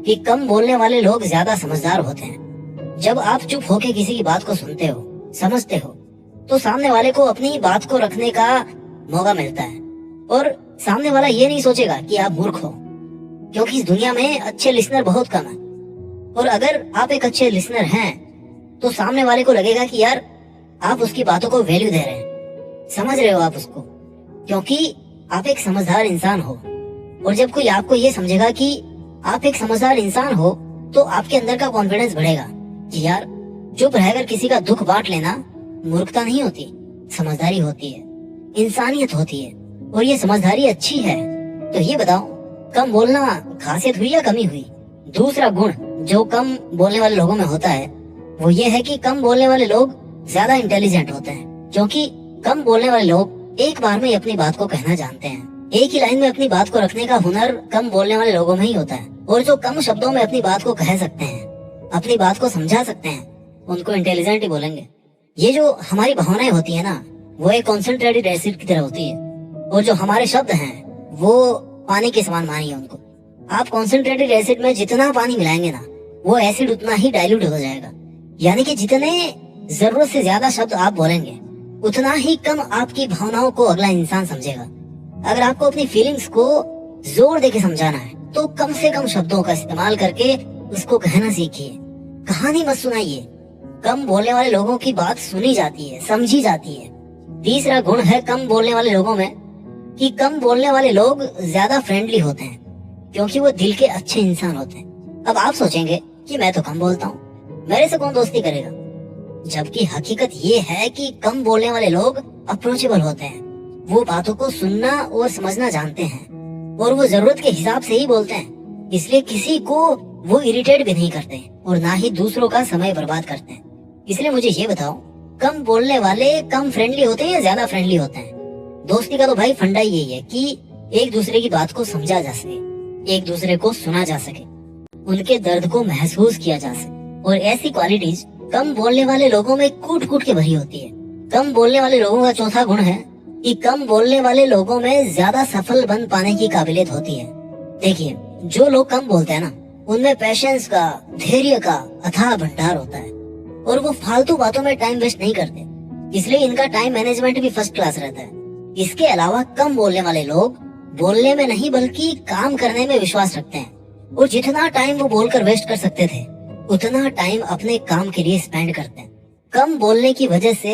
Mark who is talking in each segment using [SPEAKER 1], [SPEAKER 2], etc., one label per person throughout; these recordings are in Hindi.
[SPEAKER 1] कि कम बोलने वाले लोग ज्यादा समझदार होते हैं। जब आप चुप होके किसी की बात को सुनते हो, समझते हो, तो सामने वाले को अपनी बात को रखने का मौका मिलता है और सामने वाला ये नहीं सोचेगा कि आप मूर्ख हो, क्योंकि इस दुनिया में अच्छे लिसनर बहुत कम है। और अगर आप एक अच्छे लिसनर हैं तो सामने वाले को लगेगा कि यार आप उसकी बातों को वैल्यू दे रहे हैं, समझ रहे हो आप उसको, क्योंकि आप एक समझदार इंसान हो। और जब कोई आपको ये समझेगा कि आप एक समझदार इंसान हो तो आपके अंदर का कॉन्फिडेंस बढ़ेगा कि यार चुप रहकर किसी का दुख बांट लेना मूर्खता नहीं होती, समझदारी होती है, इंसानियत होती है, और ये समझदारी अच्छी है। तो ये बताओ, कम बोलना खासियत हुई या कमी हुई? दूसरा गुण जो कम बोलने वाले लोगों में होता है वो ये है कि कम बोलने वाले लोग ज्यादा इंटेलिजेंट होते हैं, क्योंकि कम बोलने वाले लोग एक बार में अपनी बात को कहना जानते हैं। एक ही लाइन में अपनी बात को रखने का हुनर कम बोलने वाले लोगों में ही होता है। और जो कम शब्दों में अपनी बात को कह सकते हैं, अपनी बात को समझा सकते हैं, उनको इंटेलिजेंट ही बोलेंगे। ये जो हमारी भावनाएं होती है ना, वो एक कॉन्सेंट्रेटेड एसिड की तरह होती है, और जो हमारे शब्द हैं वो पानी के समान मानिए उनको। आप कॉन्सेंट्रेटेड एसिड में जितना पानी मिलाएंगे ना, वो एसिड उतना ही डाइल्यूट हो जाएगा। यानी कि जितने जरूरत से ज्यादा शब्द आप बोलेंगे उतना ही कम आपकी भावनाओं को अगला इंसान समझेगा। अगर आपको अपनी फीलिंग्स को जोर देके समझाना है तो कम से कम शब्दों का इस्तेमाल करके उसको कहना सीखिए। कहानी मत सुनाइए। कम बोलने वाले लोगों की बात सुनी जाती है, समझी जाती है। तीसरा गुण है कम बोलने वाले लोगों में कि कम बोलने वाले लोग ज्यादा फ्रेंडली होते हैं, क्योंकि वो दिल के अच्छे इंसान होते हैं। अब आप सोचेंगे कि मैं तो कम बोलता हूँ, मेरे से कौन दोस्ती करेगा, जबकि हकीकत ये है कि कम बोलने वाले लोग अप्रोचेबल होते हैं। वो बातों को सुनना और समझना जानते हैं और वो जरूरत के हिसाब से ही बोलते हैं, इसलिए किसी को वो इरिटेट भी नहीं करते और ना ही दूसरों का समय बर्बाद करते हैं। इसलिए मुझे ये बताओ, कम बोलने वाले कम फ्रेंडली होते हैं या ज्यादा फ्रेंडली होते हैं? दोस्ती का तो भाई फंडा यही है कि एक दूसरे की बात को समझा जा सके, एक दूसरे को सुना जा सके, उनके दर्द को महसूस किया जा सके। और ऐसी क्वालिटीज कम बोलने वाले लोगों में कूट कूट के भरी होती है। कम बोलने वाले लोगों का चौथा गुण है कि कम बोलने वाले लोगों में ज्यादा सफल बन पाने की काबिलियत होती है। देखिए, जो लोग कम बोलते हैं ना, उनमें पेशेंस का, धैर्य का अथाह भंडार होता है और वो फालतू बातों में टाइम वेस्ट नहीं करते, इसलिए इनका टाइम मैनेजमेंट भी फर्स्ट क्लास रहता है। इसके अलावा कम बोलने वाले लोग बोलने में नहीं बल्कि काम करने में विश्वास रखते हैं, और जितना टाइम वो बोलकर वेस्ट कर सकते थे उतना टाइम अपने काम के लिए स्पेंड करते हैं। कम बोलने की वजह से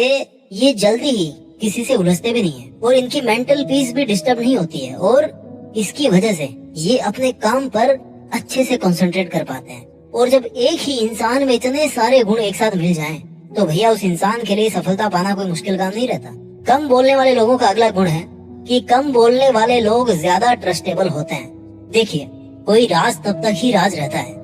[SPEAKER 1] ये जल्दी ही किसी से उलझते भी नहीं है और इनकी मेंटल पीस भी डिस्टर्ब नहीं होती है, और इसकी वजह से ये अपने काम पर अच्छे से कंसंट्रेट कर पाते हैं। और जब एक ही इंसान में इतने सारे गुण एक साथ मिल जाएं, तो भैया उस इंसान के लिए सफलता पाना कोई मुश्किल काम नहीं रहता। कम बोलने वाले लोगों का अगला गुण है कि कम बोलने वाले लोग ज्यादा ट्रस्टेबल होते हैं। देखिए, कोई राज तब तक ही राज रहता है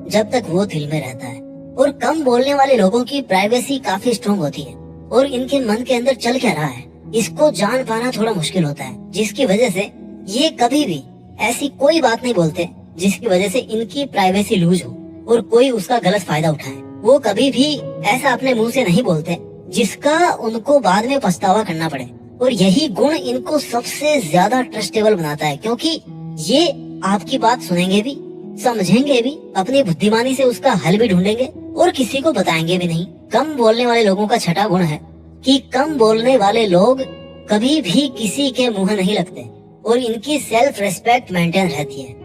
[SPEAKER 1] जब तक वो दिल में रहता है, और कम बोलने वाले लोगों की प्राइवेसी काफी स्ट्रॉन्ग होती है और इनके मन के अंदर चल क्या रहा है इसको जान पाना थोड़ा मुश्किल होता है, जिसकी वजह से ये कभी भी ऐसी कोई बात नहीं बोलते जिसकी वजह से इनकी प्राइवेसी लूज हो और कोई उसका गलत फायदा उठाए। वो कभी भी ऐसा अपने मुंह से नहीं बोलते जिसका उनको बाद में पछतावा करना पड़े, और यही गुण इनको सबसे ज्यादा ट्रस्टेबल बनाता है, क्योंकि ये आपकी बात सुनेंगे भी, समझेंगे भी, अपनी बुद्धिमानी से उसका हल भी ढूंढेंगे और किसी को बताएंगे भी नहीं। कम बोलने वाले लोगों का छठा गुण है कि कम बोलने वाले लोग कभी भी किसी के मुंह नहीं लगते और इनकी सेल्फ रेस्पेक्ट मेंटेन रहती है।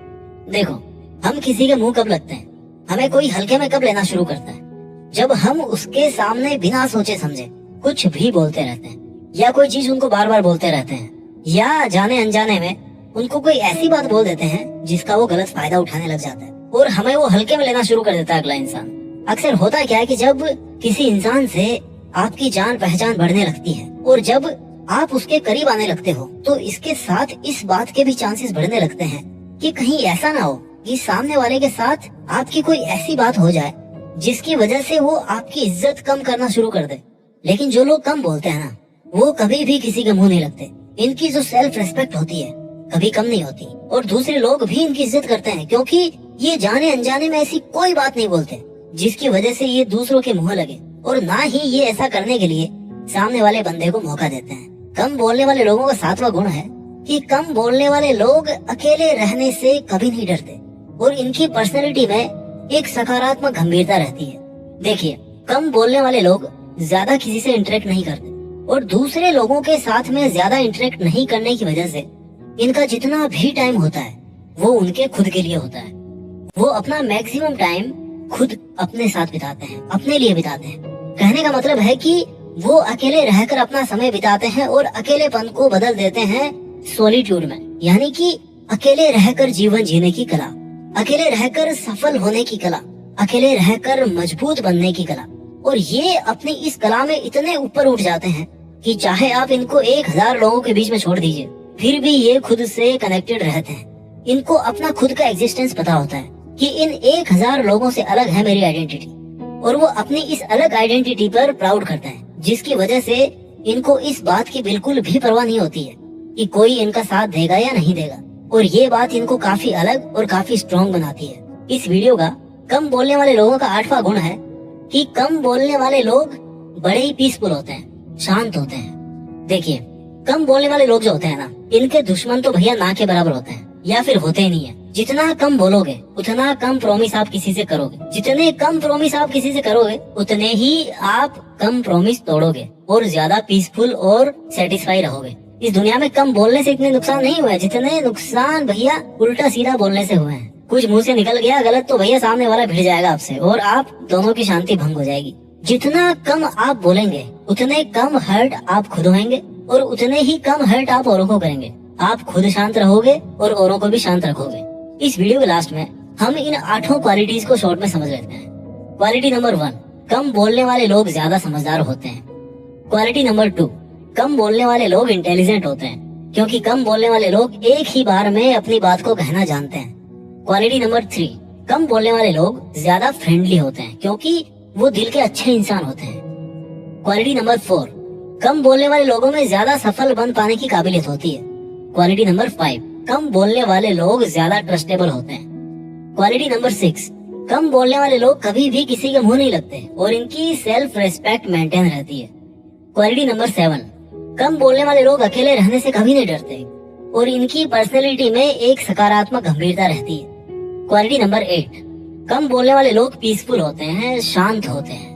[SPEAKER 1] देखो, हम किसी के मुंह कब लगते हैं, हमें कोई हल्के में कब लेना शुरू करता है, जब हम उसके सामने बिना सोचे समझे कुछ भी बोलते रहते हैं, या कोई चीज उनको बार बार बोलते रहते हैं, या जाने अनजाने में उनको कोई ऐसी बात बोल देते हैं जिसका वो गलत फायदा उठाने लग जाता है और हमें वो हल्के में लेना शुरू कर देता है अगला इंसान। अक्सर होता क्या है कि जब किसी इंसान से आपकी जान पहचान बढ़ने लगती है और जब आप उसके करीब आने लगते हो, तो इसके साथ इस बात के भी चांसेस बढ़ने लगते हैं कि कहीं ऐसा ना हो कि सामने वाले के साथ आपकी कोई ऐसी बात हो जाए जिसकी वजह से वो आपकी इज्जत कम करना शुरू कर दे। लेकिन जो लोग कम बोलते हैं ना, वो कभी भी किसी के मुंह नहीं लगते। इनकी जो सेल्फ रेस्पेक्ट होती है कभी कम नहीं होती और दूसरे लोग भी इनकी इज्जत करते हैं, क्योंकि ये जाने अनजाने में ऐसी कोई बात नहीं बोलते जिसकी वजह से ये दूसरों के मुंह लगे, और ना ही ये ऐसा करने के लिए सामने वाले बंदे को मौका देते हैं। कम बोलने वाले लोगों का सातवां गुण है कि कम बोलने वाले लोग अकेले रहने से कभी नहीं डरते। और इनकी पर्सनैलिटी में एक सकारात्मक गंभीरता रहती है। देखिए, कम बोलने वाले लोग ज्यादा किसी से इंटरेक्ट नहीं करते और दूसरे लोगों के साथ में ज्यादा इंटरेक्ट नहीं करने की वजह से इनका जितना भी टाइम होता है वो उनके खुद के लिए होता है। वो अपना मैक्सिमम टाइम खुद अपने साथ बिताते हैं, अपने लिए बिताते हैं। कहने का मतलब है कि वो अकेले रहकर अपना समय बिताते हैं और अकेलेपन को बदल देते हैं सॉलिट्यूड में, यानी कि अकेले रहकर जीवन जीने की कला, अकेले रहकर सफल होने की कला, अकेले रहकर मजबूत बनने की कला। और ये अपनी इस कला में इतने ऊपर उठ जाते हैं कि चाहे आप इनको 1000 लोगों के बीच में छोड़ दीजिए, फिर भी ये खुद से कनेक्टेड रहते हैं। इनको अपना खुद का एग्जिस्टेंस पता होता है कि इन 1000 लोगों से अलग है मेरी आइडेंटिटी, और वो अपनी इस अलग आइडेंटिटी पर प्राउड करते हैं, जिसकी वजह से इनको इस बात की बिल्कुल भी परवाह नहीं होती है कि कोई इनका साथ देगा या नहीं देगा। और ये बात इनको काफी अलग और काफी स्ट्रॉन्ग बनाती है। इस वीडियो का कम बोलने वाले लोगों का 8वां गुण है कि कम बोलने वाले लोग बड़े ही पीसफुल होते हैं, शांत होते हैं। देखिए, कम बोलने वाले लोग जो होते हैं ना, इनके दुश्मन तो भैया ना के बराबर होते हैं या फिर होते ही नहीं है। जितना कम बोलोगे उतना कम प्रॉमिस आप किसी से करोगे, जितने कम प्रॉमिस आप किसी से करोगे उतने ही आप कम प्रॉमिस तोड़ोगे और ज्यादा पीसफुल और सेटिस्फाई रहोगे। इस दुनिया में कम बोलने से इतने नुकसान नहीं हुए जितने नुकसान भैया उल्टा सीधा बोलने से हुए हैं। कुछ मुंह से निकल गया गलत तो भैया सामने वाला भिड़ जाएगा आपसे और आप दोनों की शांति भंग हो जाएगी। जितना कम आप बोलेंगे उतने कम हर्ट आप खुद होंगे और उतने ही कम हर्ट आप औरों को करेंगे। आप खुद शांत रहोगे और औरों को भी शांत रखोगे। इस वीडियो के लास्ट में हम इन 8 क्वालिटीज को शॉर्ट में समझ लेते हैं। क्वालिटी नंबर 1, कम बोलने वाले लोग ज्यादा समझदार होते हैं। क्वालिटी नंबर 2, कम बोलने वाले लोग इंटेलिजेंट होते हैं, क्योंकि कम बोलने वाले लोग एक ही बार में अपनी बात को कहना जानते हैं। क्वालिटी नंबर 3, कम बोलने वाले लोग ज्यादा फ्रेंडली होते हैं, क्योंकि वो दिल के अच्छे इंसान होते हैं। क्वालिटी नंबर 4, कम बोलने वाले लोगों में ज्यादा सफल बन पाने की काबिलियत होती है। क्वालिटी नंबर 5, कम बोलने वाले लोग ज्यादा ट्रस्टेबल होते हैं। क्वालिटी नंबर 6, कम बोलने वाले लोग कभी भी किसी के मुंह नहीं लगते और इनकी सेल्फ रेस्पेक्ट मेंटेन रहती है। क्वालिटी नंबर 7, कम बोलने वाले लोग अकेले रहने से कभी नहीं डरते और इनकी पर्सनैलिटी में एक सकारात्मक गंभीरता रहती है। क्वालिटी नंबर 8, कम बोलने वाले लोग पीसफुल होते हैं, शांत होते हैं।